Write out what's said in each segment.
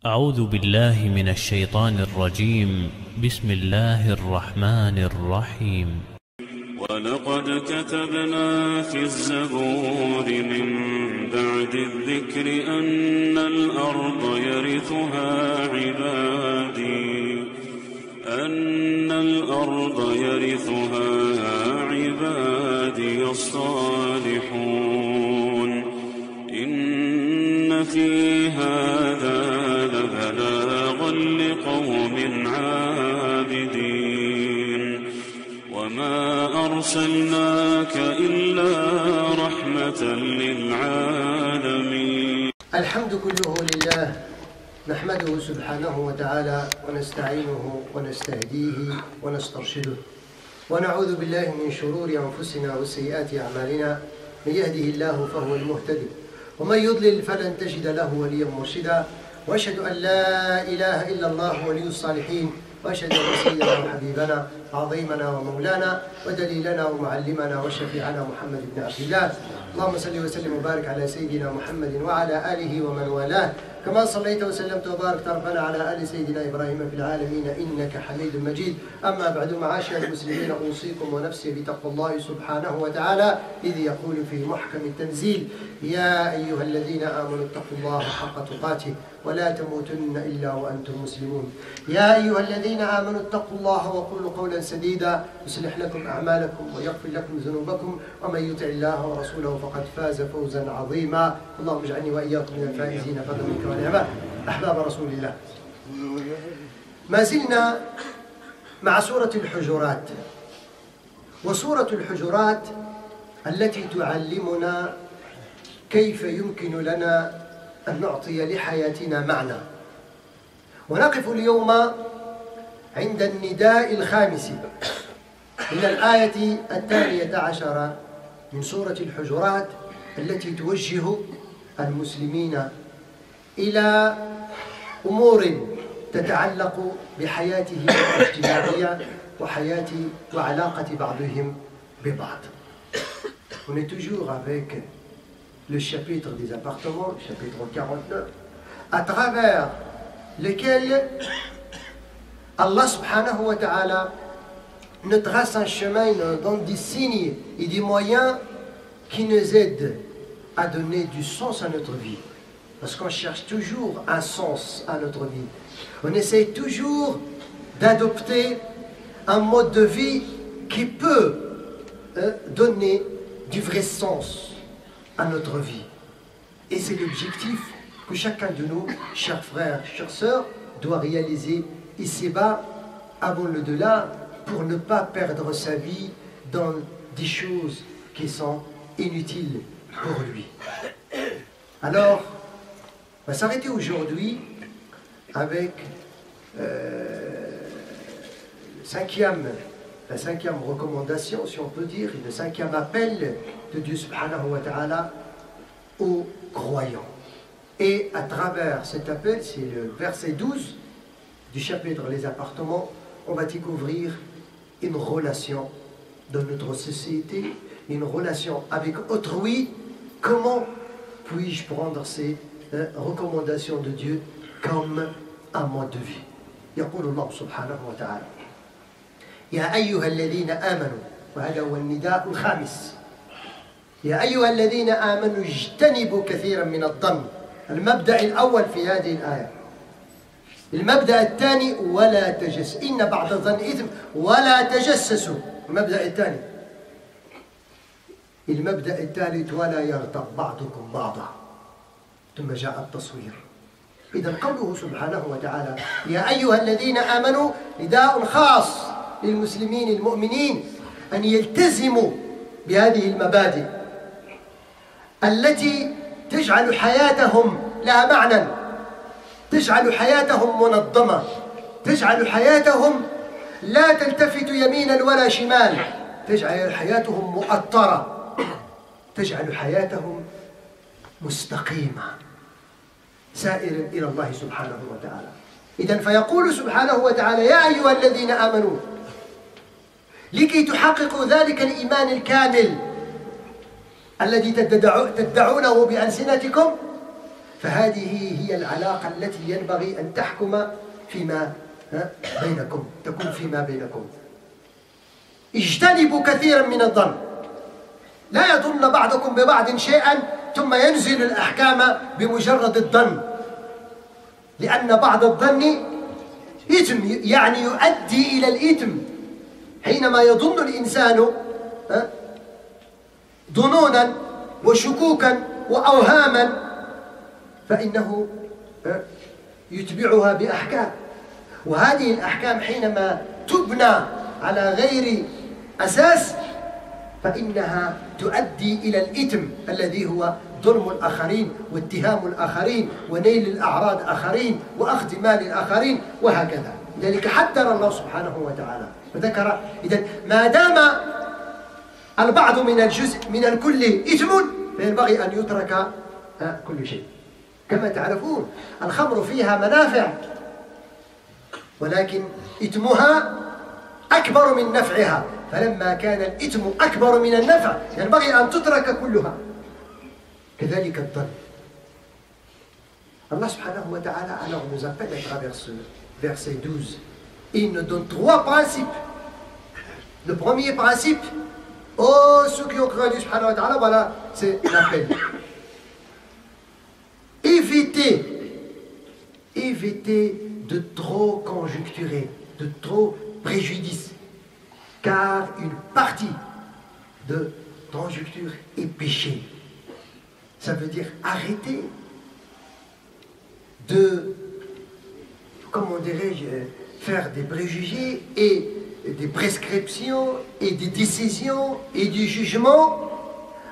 أعوذ بالله من الشيطان الرجيم. بسم الله الرحمن الرحيم. ولقد كتبنا في الزبور من بعد الذكر أن الأرض يرثها عبادي الصالحون إن في هذا لبلاغا لقوم عابدين وما أرسلناك إلا رحمة للعالمين. الحمد كله لله نحمده سبحانه وتعالى ونستعينه ونستهديه ونسترشده ونعوذ بالله من شرور أنفسنا وسيئات أعمالنا. من يهده الله فهو المهتدي ومن يضلل فلن تجد له وليا مرشدا. وأشهد أن لا إله إلا الله ولي الصالحين وأشهد أن سيدنا وحبيبنا عظيمنا ومولانا ودليلنا ومعلمنا وشفيعنا محمد بن عبد الله. اللهم صل وسلم وبارك على سيدنا محمد وعلى آله ومن والاه كما صليت وسلمت وباركت ربنا على آل سيدنا إبراهيم في العالمين إنك حميد مجيد. أما بعد، معاشر المسلمين، أوصيكم ونفسي بتقوى الله سبحانه وتعالى إذ يقول في محكم التنزيل: يا أيها الذين آمنوا اتقوا الله حق تقاته ولا تموتن إلا وأنتم مسلمون. يا أيها الذين آمنوا اتقوا الله وقولوا قولا سديدا يصلح لكم أعمالكم ويغفر لكم ذنوبكم ومن يطع الله ورسوله فقد فاز فوزا عظيما. اللهم اجعلني وإياكم من الفائزين فضلا منك ونعمة. أحباب رسول الله، ما زلنا مع سورة الحجرات، وسورة الحجرات التي تعلمنا كيف يمكن لنا أن نعطي لحياتنا معنى. ونقف اليوم عند النداء الخامس من الآية 12 من سورة الحجرات التي توجه المسلمين إلى أمور تتعلق بحياتهم الاجتماعية وحياة وعلاقة بعضهم ببعض. On est toujours avec le chapitre des appartements, le chapitre 49, à travers lequel Allah subhanahu wa ta'ala nous trace un chemin, nous donne des signes et des moyens qui nous aident à donner du sens à notre vie. Parce qu'on cherche toujours un sens à notre vie. On essaie toujours d'adopter un mode de vie qui peut donner du vrai sens à notre vie. Et c'est l'objectif que chacun de nous, chers frères, chères sœurs, doit réaliser ici-bas, avant le delà, pour ne pas perdre sa vie dans des choses qui sont inutiles pour lui. Alors, on va s'arrêter aujourd'hui avec la cinquième recommandation, si on peut dire, et le cinquième appel de Dieu subhanahu wa ta'ala aux croyants. Et à travers cet appel, c'est le verset 12 du chapitre Les appartements, on va découvrir une relation dans notre société, une relation avec autrui. Comment puis-je prendre ces recommandations de Dieu comme un mode de vie? يقول الله سبحانه وتعالى: يا أيها الذين آمنوا، وهذا هو النداء الخامس، يا أيها الذين آمنوا اجتنبوا كثيرا من الظن. المبدأ الأول في هذه الآية. المبدأ الثاني: ولا تجسسوا، إن بعض الظن إثم، ولا تجسسوا. المبدأ الثاني. المبدأ الثالث: ولا يغتب بعضكم بعضا. ثم جاء التصوير. إذا قوله سبحانه وتعالى يا أيها الذين آمنوا نداء خاص للمسلمين المؤمنين أن يلتزموا بهذه المبادئ التي تجعل حياتهم لها معنى، تجعل حياتهم منظمة، تجعل حياتهم لا تلتفت يمينا ولا شمال، تجعل حياتهم مؤطرة، تجعل حياتهم مستقيمة، سائر إلى الله سبحانه وتعالى. إذن فيقول سبحانه وتعالى يا أيها الذين آمنوا، لكي تحققوا ذلك الإيمان الكامل الذي تدعونه بألسنتكم، فهذه هي العلاقة التي ينبغي أن تحكم فيما بينكم، تكون فيما بينكم. اجتنبوا كثيرا من الظن، لا يظن بعضكم ببعض شيئا ثم ينزل الأحكام بمجرد الظن، لأن بعض الظن إثم، يعني يؤدي إلى الإثم. حينما يظن الإنسان ظنونا وشكوكا وأوهاما فإنه يتبعها بأحكام، وهذه الأحكام حينما تبنى على غير أساس فإنها تؤدي إلى الإثم الذي هو ظلم الآخرين واتهام الآخرين ونيل الأعراض الآخرين وأخذ مال الآخرين وهكذا. لذلك حذر الله سبحانه وتعالى وذكر إذن ما دام البعض من الجزء من الكل إثم فينبغي أن يترك كل شيء. كما تعرفون الخمر فيها منافع ولكن إثمها أكبر من نفعها، فلما كان الإثم أكبر من النفع ينبغي أن تترك كلها. كذلك الظن. Allah subhanahu wa ta'ala alors nous appelle à travers ce verset 12. Il nous donne 3 principes. Le premier principe, oh ceux qui ont cru à Dieu subhanahu wa ta'ala, voilà, c'est l'appel. Évitez de trop conjecturer, de trop préjudice, car une partie de conjecture est péché. Ça veut dire arrêter de, comment dirais-je, faire des préjugés et des prescriptions et des décisions et du jugement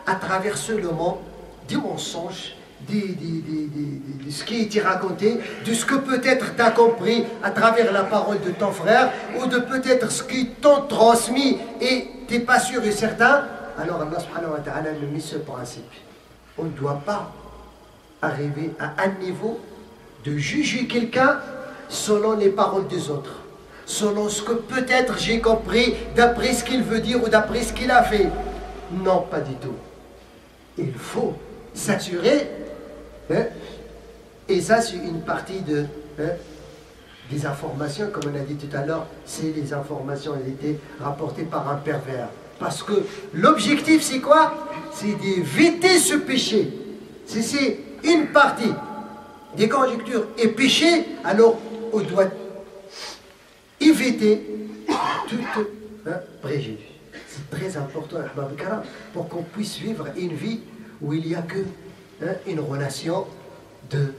à travers seulement des mensonges, de ce qui a été raconté, de ce que peut-être tu as compris à travers la parole de ton frère, ou de peut-être ce qu'ils t'ont transmis et tu n'es pas sûr et certain. Alors Allah subhanahu wa ta'ala nous met ce principe. On ne doit pas arriver à un niveau de juger quelqu'un selon les paroles des autres, selon ce que peut-être j'ai compris d'après ce qu'il veut dire ou d'après ce qu'il a fait. Non, pas du tout. Il faut s'assurer, et ça c'est une partie des informations, comme on a dit tout à l'heure, c'est les informations qui étaient rapportées par un pervers. Parce que l'objectif c'est quoi? C'est d'éviter ce péché. Si c'est une partie des conjectures et péché, alors on doit éviter toute préjudice. C'est très important pour qu'on puisse vivre une vie où il n'y a que une relation de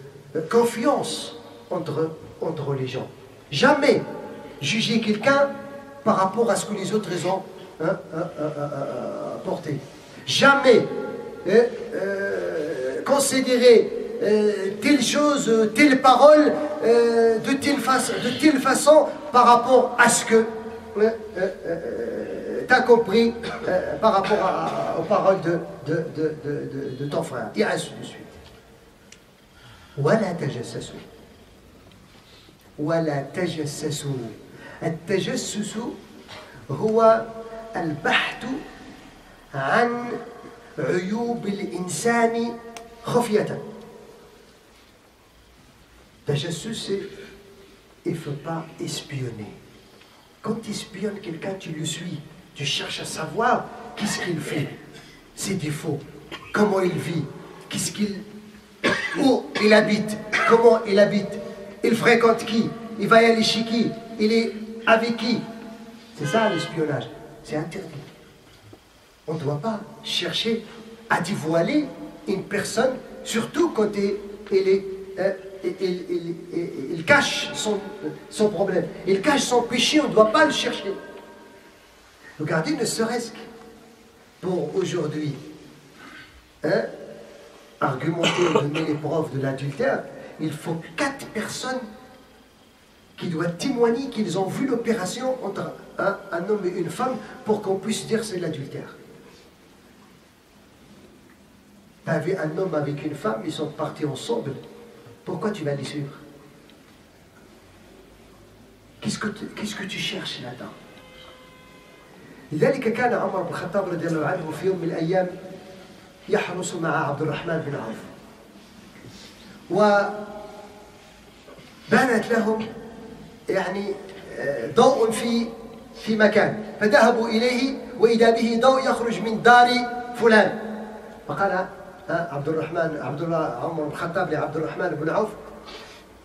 confiance entre les gens. Jamais juger quelqu'un par rapport à ce que les autres ont porté. Jamais considérer telle chose, telle parole de telle façon par rapport à ce que tu as compris par rapport aux paroles de ton frère, et ainsi de suite. ولا تجسسوا ولا تجسسوا. التجسس هو البحث عن عيوب الإنسان خفية. Tajassus, c'est il ne faut pas espionner. Quand tu espionnes quelqu'un, tu le suis. Tu cherches à savoir qu'est-ce qu'il fait, ses défauts, comment il vit, où il habite, comment il habite, il fréquente qui, il va y aller chez qui, il est avec qui. C'est ça l'espionnage, c'est interdit. On ne doit pas chercher à dévoiler une personne, surtout quand il cache son problème, il cache son péché, on ne doit pas le chercher. Regardez, ne serait-ce que pour aujourd'hui, argumenter, donner les preuves de l'adultère, il faut 4 personnes qui doivent témoigner qu'ils ont vu l'opération entre un homme et une femme pour qu'on puisse dire c'est l'adultère. Tu as vu un homme avec une femme, ils sont partis ensemble. Pourquoi tu vas les suivre? Qu'est-ce que tu cherches là-dedans? لذلك كان عمر بن الخطاب رضي الله عنه في يوم من الأيام يحرس مع عبد الرحمن بن عوف وبانت لهم يعني ضوء في مكان، فذهبوا إليه وإذا به ضوء يخرج من دار فلان. فقال عبد الله عمر بن الخطاب لعبد الرحمن بن عوف: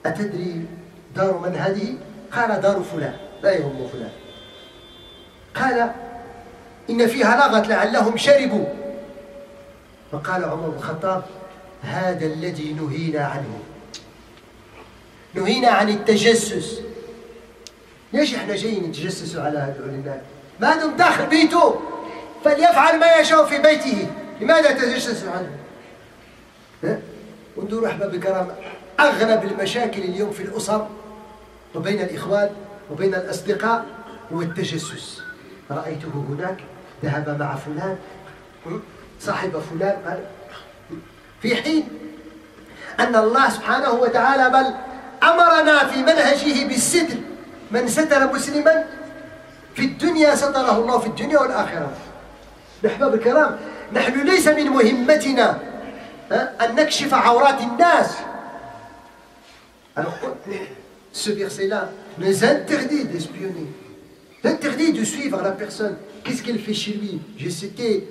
أتدري دار من هذه؟ قال: دار فلان، لا يهم فلان. قال: إن فيها لغط لعلهم شربوا. فقال عمر بن الخطاب: هذا الذي نهينا عنه، نهينا عن التجسس. ليش احنا جايين نتجسسوا على هذول الناس؟ ما دام داخل بيته فليفعل ما يشاء في بيته، لماذا تجسسوا عنه؟ وندوروا احباب الكرام، اغلب المشاكل اليوم في الاسر وبين الاخوان وبين الاصدقاء هو التجسس. رايته هناك، ذهب مع فلان، صاحب فلان، في حين ان الله سبحانه وتعالى بل امرنا في منهجه بالستر. من ستر مسلما في الدنيا ستره الله في الدنيا والآخرة. أحباب الكرام، نحن ليس من مهمتنا أن نكشف عورات الناس. Alors, ce verset-là nous interdit d'espionner, interdit de suivre la personne. Qu'est-ce qu'elle fait chez lui? J'ai cité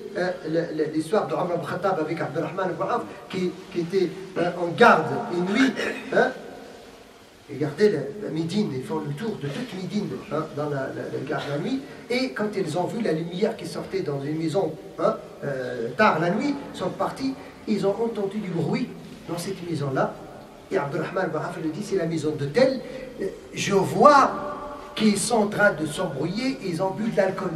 l'histoire de Omar ibn Khattab avec Abdurrahman ibn Auf qui était en garde une nuit. Regardez la Médine, ils font le tour de toute Médine dans la gare la nuit. Et quand ils ont vu la lumière qui sortait dans une maison tard la nuit, ils sont partis, ils ont entendu du bruit dans cette maison-là. Et Abdurrahman ibn Auf lui dit: c'est la maison de tel. Je vois qu'ils sont en train de s'embrouiller et ils ont bu de l'alcool.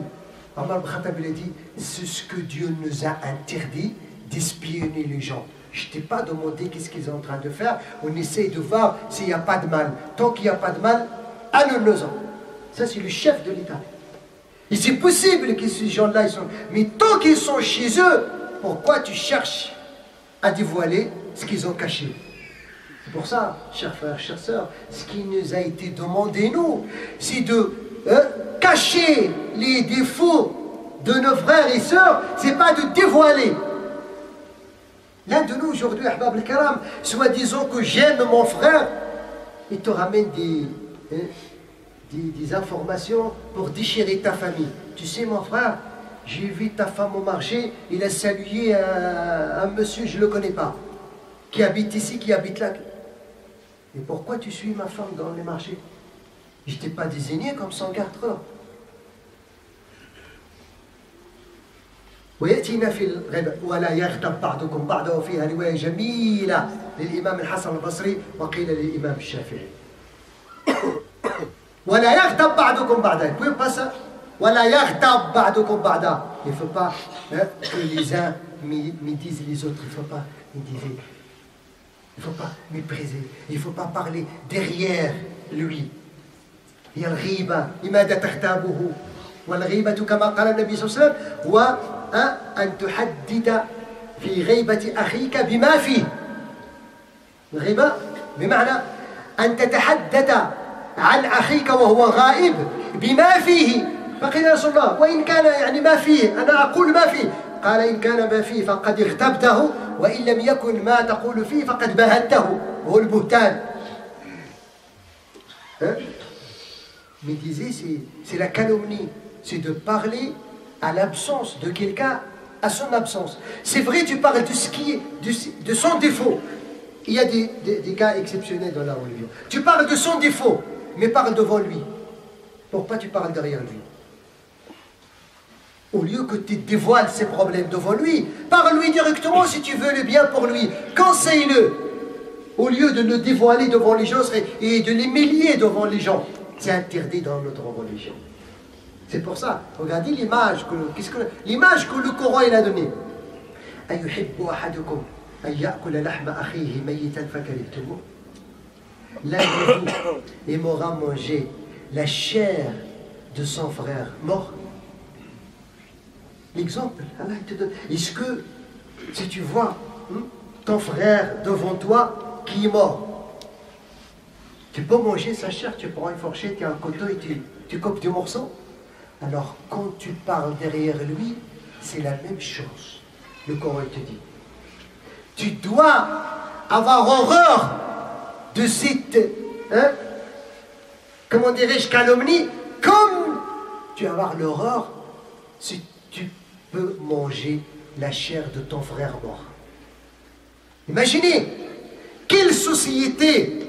Omar ibn Khattab lui a dit: c'est ce que Dieu nous a interdit, d'espionner les gens. Je ne t'ai pas demandé qu'est-ce qu'ils sont en train de faire. On essaie de voir s'il n'y a pas de mal. Tant qu'il n'y a pas de mal, annule-le-en. Ça, c'est le chef de l'État. Et c'est possible que ces gens-là, ils sont... Mais tant qu'ils sont chez eux, pourquoi tu cherches à dévoiler ce qu'ils ont caché? C'est pour ça, chers frères, chères sœurs, ce qui nous a été demandé, nous, c'est de cacher les défauts de nos frères et sœurs. Ce n'est pas de dévoiler. L'un de nous aujourd'hui, Ahbab al-Karam, soit disant que j'aime mon frère, il te ramène des informations pour déchirer ta famille. Tu sais mon frère, j'ai vu ta femme au marché, il a salué un monsieur, je ne le connais pas, qui habite ici, qui habite là. Et pourquoi tu suis ma femme dans les marchés? Je ne t'ai pas désigné comme son garde-corps. ويأتينا في الغيبة ولا يغتب بعضكم بعضا، وفيها رواية جميلة للإمام الحسن البصري وقيل للإمام الشافعي. ولا يغتب بعضكم بعضا. Vous pas ça? ولا يغتب بعضكم بعضا. Il ne faut pas que les uns médisent les autres. Il ne faut pas médiser. Il ne faut pas mépriser. Il ne faut pas parler derrière lui. هي الغيبة لماذا تغتابه؟ والغيبة كما قال النبي صلى الله عليه وسلم هو أن تحدد في غيبة أخيك بما فيه. الغيبة بمعنى أن تتحدث عن أخيك وهو غائب بما فيه. فقيل يا رسول الله: وإن كان يعني ما فيه، أنا أقول ما فيه. قال: إن كان ما فيه فقد اغتبته، وإن لم يكن ما تقول فيه فقد بهته. وهو البهتان. Médiser, c'est la calomnie. C'est de parler à l'absence de quelqu'un, à son absence. C'est vrai, tu parles de ce qui est, de son défaut. Il y a des cas exceptionnels dans la religion. Tu parles de son défaut, mais parle devant lui. Pourquoi tu parles derrière lui? Au lieu que tu dévoiles ses problèmes devant lui, parle-lui directement si tu veux le bien pour lui. Conseille-le. Au lieu de le dévoiler devant les gens et de l'humilier devant les gens. C'est interdit dans notre religion. C'est pour ça, regardez l'image que le Coran il a donnée. L'un de vous aimera manger la chair de son frère mort. L'exemple, Allah te donne. Est-ce que si tu vois ton frère devant toi qui est mort, tu peux manger sa chair, tu prends une fourchette et un couteau et tu coupes des morceaux? Alors quand tu parles derrière lui, c'est la même chose. Le Coran te dit. Tu dois avoir horreur de cette, comment dirais-je, calomnie, comme tu vas avoir l'horreur si tu peux manger la chair de ton frère mort. Imaginez, quelle société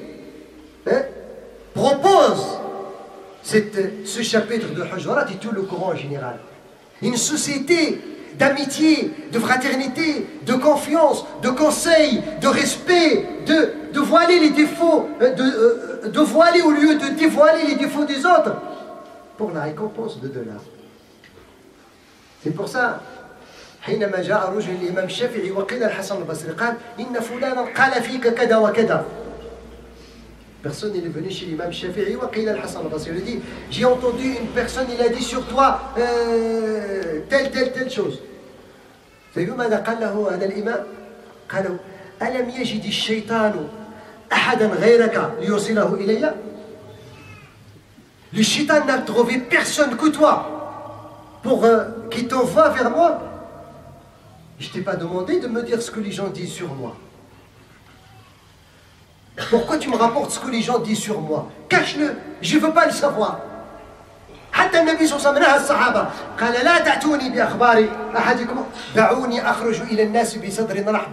propose ce chapitre de Hujurat et tout le Coran en général. Une société d'amitié, de fraternité, de confiance, de conseil, de respect, de voiler les défauts, de voiler au lieu de dévoiler les défauts des autres pour la récompense de delà. C'est pour ça, حينما جاء رجل الإمام الشافعي وقيل الحسن البصري قال إن فلانا قال فيك كذا وكذا. Personne n'est venu chez l'imam Shafi'i وقيل الحسن البصري. Il dit, j'ai entendu une personne, il a dit sur toi telle chose. Vous savez ماذا قال له هذا الإمام؟ قالوا ألم يجد الشيطان أحدا غيرك ليوصله إلي؟ Le shaitan n'a trouvé personne que toi pour qui t'envoie vers moi. Je ne t'ai pas demandé de me dire ce que les gens disent sur moi. Pourquoi tu me rapportes ce que les gens disent sur moi? Cache-le, je ne veux pas le savoir. حتى النبي صلى الله عليه وسلم نهى الصحابة قال لا تأتوني بأخبار أحدكم دعوني أخرج إلى الناس بصدر رحب.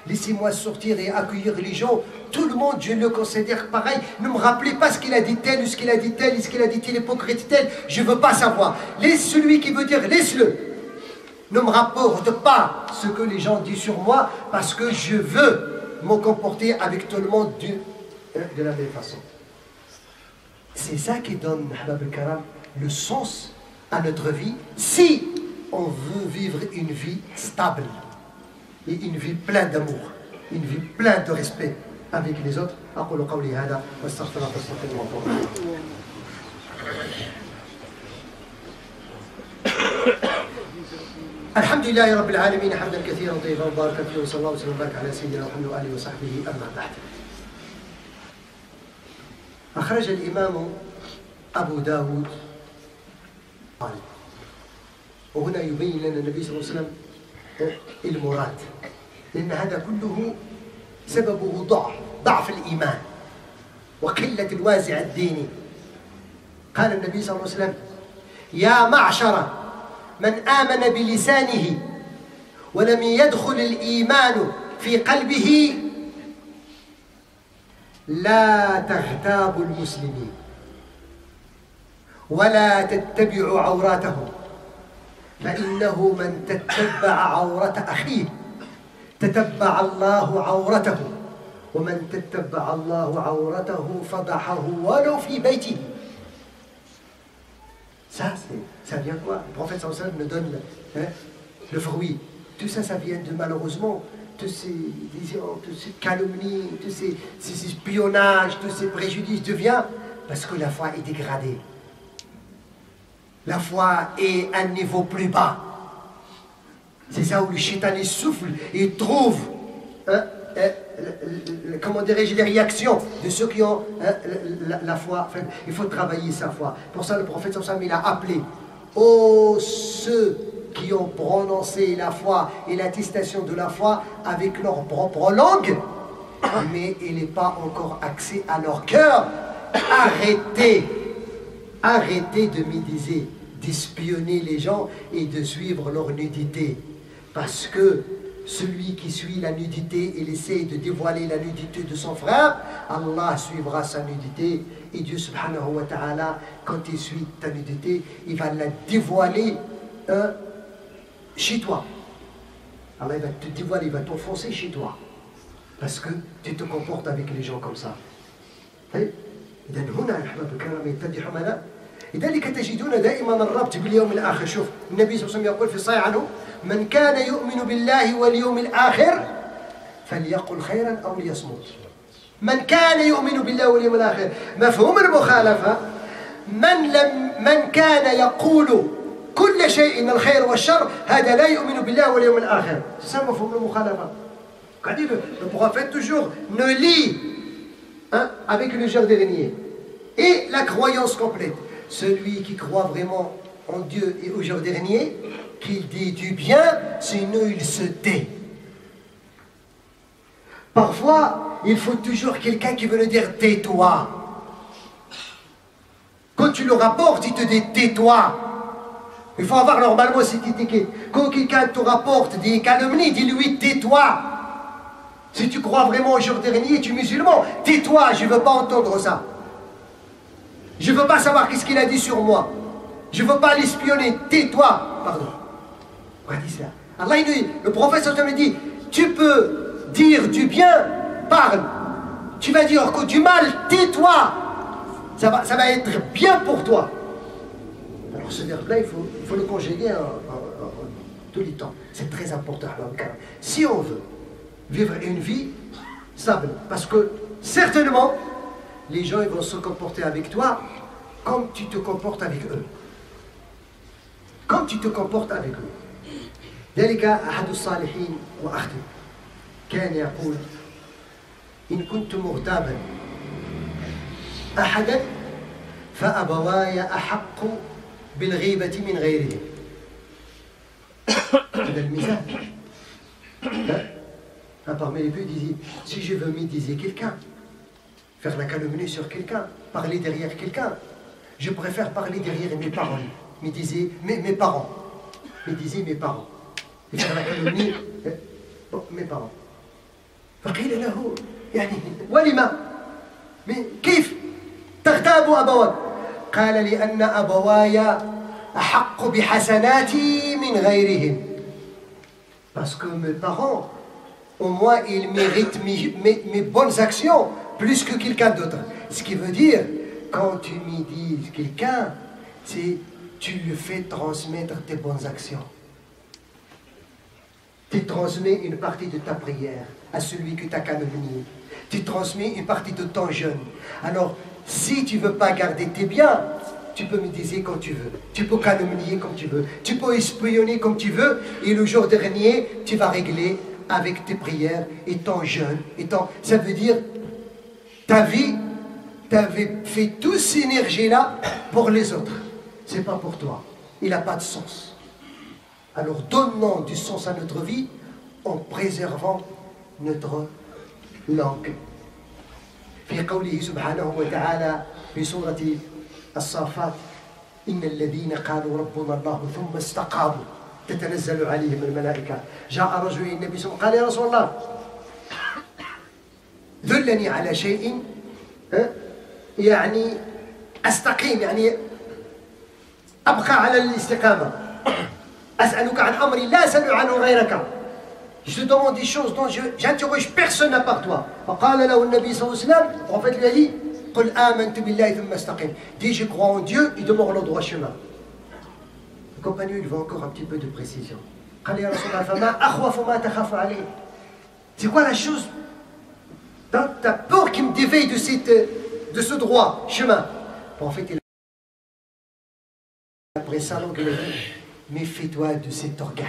Laissez-moi sortir et accueillir les gens. Tout le monde, je le considère pareil. Ne me rappelez pas ce qu'il a dit tel, ou ce qu'il a dit tel, ou ce qu'il a dit tel, hypocrite tel. Je ne veux pas savoir. Laisse celui qui veut dire, laisse-le. Ne me rapporte pas ce que les gens disent sur moi, parce que je veux me comporter avec tout le monde de la même façon. C'est ça qui donne, Ahbab al-Karam, le sens à notre vie, si on veut vivre une vie stable. Et une vie pleine d'amour, une vie pleine de respect avec les autres. أقول قولي هذا واستغفر الله واستغفر الله. الحمد لله رب العالمين حمدا كثيرا طيبا مباركا فيه وصلى الله وسلم وبارك على سيدنا محمد وآله وصحبه أما بعد. أخرج الإمام أبو داود وهنا يبين لنا النبي صلى الله عليه وسلم المراد، لأن هذا كله سببه ضعف الإيمان وقلة الوازع الديني. قال النبي صلى الله عليه وسلم: يا معشر من آمن بلسانه ولم يدخل الإيمان في قلبه لا تغتابوا المسلمين ولا تتبعوا عوراتهم، فإنه من تتبع عورة أخيه تتبع الله عورته، ومن تتبع الله عورته فضحه ولو في بيته. Ça vient quoi? Le prophète sallallahu alayhi wa sallam nous donne le fruit. Tout ça, ça vient de malheureusement tous ces calomnies, tous ces espionnages, tous ces préjudices devient parce que la foi est dégradée. La foi est à un niveau plus bas. C'est ça où le shaitan il souffle et trouve comment dirais-je, les réactions de ceux qui ont la foi. Enfin, il faut travailler sa foi. Pour ça, le prophète sallallahu alayhi wa sallam, il a appelé ceux qui ont prononcé la foi et l'attestation de la foi avec leur propre langue, mais il n'est pas encore accès à leur cœur. Arrêtez de médiser, d'espionner les gens et de suivre leur nudité. Parce que celui qui suit la nudité, il essaie de dévoiler la nudité de son frère, Allah suivra sa nudité. Et Dieu subhanahu wa ta'ala, quand il suit ta nudité, il va la dévoiler chez toi. Allah il va te dévoiler, il va t'enfoncer chez toi. Parce que tu te comportes avec les gens comme ça. إذا هنا الأحباب الكرام يتضح ماذا؟ لذلك تجدون دائما الربط باليوم الآخر. شوف النبي صلى الله عليه وسلم يقول في الصحيح عنه: من كان يؤمن بالله واليوم الآخر فليقل خيرا أو ليصمت. من كان يؤمن بالله واليوم الآخر، مفهوم المخالفة من كان يقول كل شيء من الخير والشر هذا لا يؤمن بالله واليوم الآخر. C'est ça مفهوم المخالفة. Le prophète toujours ne lit avec le jour dernier et la croyance complète. Celui qui croit vraiment en Dieu et au jour dernier, qu'il dit du bien, sinon il se tait. Parfois, il faut toujours quelqu'un qui veut nous dire « tais-toi ». Quand tu le rapportes, il te dit « tais-toi ». Il faut avoir normalement cette étiquette. Quand quelqu'un te rapporte des calomnies, dis-lui « tais-toi ». Si tu crois vraiment au jour dernier, tu es musulman, tais-toi, je ne veux pas entendre ça. Je ne veux pas savoir qu'est-ce qu'il a dit sur moi. Je ne veux pas l'espionner, tais-toi. Pardon. Allah, le prophète me dit, tu peux dire du bien, parle. Tu vas dire que du mal, tais-toi. Ça va être bien pour toi. Alors ce verbe-là, il faut le conjuguer en tous les temps. C'est très important. Si on veut vivre une vie stable, parce que certainement, les gens ils vont se comporter avec toi comme tu te comportes avec eux. Comme tu te comportes avec eux. ذلك أحد الصالحين وأختم كان يقول إن كنت مغتابا أحدا فأبواي أحق بالغيبة من غيرهم. هذا المثال. Parmi les peu, il disait, si je veux médiser quelqu'un, faire la calomnie sur quelqu'un, parler derrière quelqu'un, je préfère parler derrière mes parents, médiser mes parents, médiser mes parents, et faire la calomnie mes parents. فقيل له يعني ولما؟ كيف تغتاب أبواك؟ قال لأن أبواي أحق بحسناتي من غيرهم. Parce que mes parents, au moins ils méritent mes bonnes actions plus que quelqu'un d'autre. Ce qui veut dire, quand tu médises quelqu'un, c'est tu lui fais transmettre tes bonnes actions. Tu transmets une partie de ta prière à celui que tu as calomnié. Tu transmets une partie de ton jeûne. Alors, si tu ne veux pas garder tes biens, tu peux médiser comme tu veux. Tu peux calomnier comme tu veux. Tu peux espionner comme tu veux. Et le jour dernier, tu vas régler avec tes prières et ton jeûne. Ça veut dire, ta vie, tu avais fait toute cette énergie-là pour les autres. Ce n'est pas pour toi. Il n'a pas de sens. Alors donnons du sens à notre vie en préservant notre langue. في قوله سبحانه وتعالى في سورة الصافات إن الذين قالوا ربنا الله ثم استقاموا تتنزل عليهم الملائكة. جاء رجل إلى النبي صلى الله عليه وسلم قال يا رسول الله دلني على شيء يعني أستقيم يعني أبقى على الاستقامة أسألك عن أمر لا أسأل عنه غيرك. Je te demande des choses dont j'interroge personne à part toi. فقال له النبي صلى الله عليه وسلم, le prophète lui a dit قل آمنت بالله ثم استقم. Dis je crois en Dieu et demeure le droit chemin. Le compagnon il veut encore un petit peu de précision. قال يا رسول الله فما أخوف ما تخاف عليه. C'est quoi la chose dans ta peur qui me déveille de ce droit chemin? En fait il après ça donc il a dit méfie-toi de cet organe.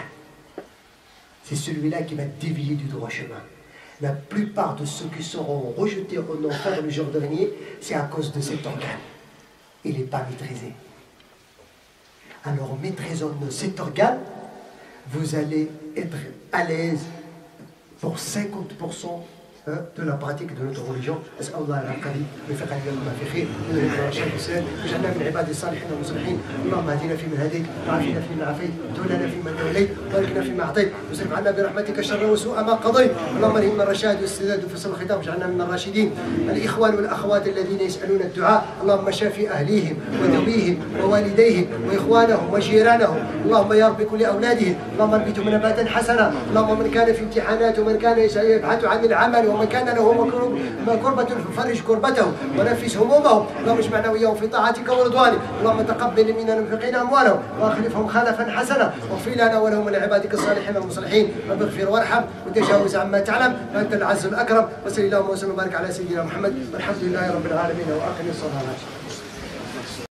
C'est celui-là qui va dévier du droit chemin. La plupart de ceux qui seront rejetés en enfer le jour dernier, c'est à cause de cet organe. Il n'est pas maîtrisé. Alors maîtrisons cet organe, vous allez être à l'aise pour 50% de la pratique de notre religion. أسأل الله العظيم ويوفقنا لما في خير ويهدنا الشر والسلام وجعلنا من عباد الصالحين والمصلحين. اللهم اهدنا فيمن هديت وعافنا فيمن عافيت وتولنا فيمن توليت وبارك لنا فيما اعطيت واصرف عنا برحمتك الشر وسوء ما قضيت. اللهم الهمنا الرشاد والسداد وفصل الخطاب واجعلنا من الراشدين. الاخوان والاخوات الذين يسالون الدعاء اللهم شافي اهليهم ودويهم ووالديهم واخوانهم وجيرانهم. اللهم يا رب كل اولادهم اللهم انبتهم نباتا حسنا. اللهم من كان في امتحانات ومن كان يبحث عن العمل ومن كان له كربة ففرج كربته ونفس همومهم. اللهم اجمعنا وإياهم في طاعتك ورضوانك. اللهم تقبل منا المنفقين أموالهم وأخلفهم خلفا حسنا واغفر لنا ولهم من عبادك الصالحين والمصلحين. رب اغفر وارحم وتجاوز عما تعلم فأنت العز الأكرم. وصلى اللهم وسلم وبارك على سيدنا محمد والحمد لله رب العالمين وآخر الصلاة.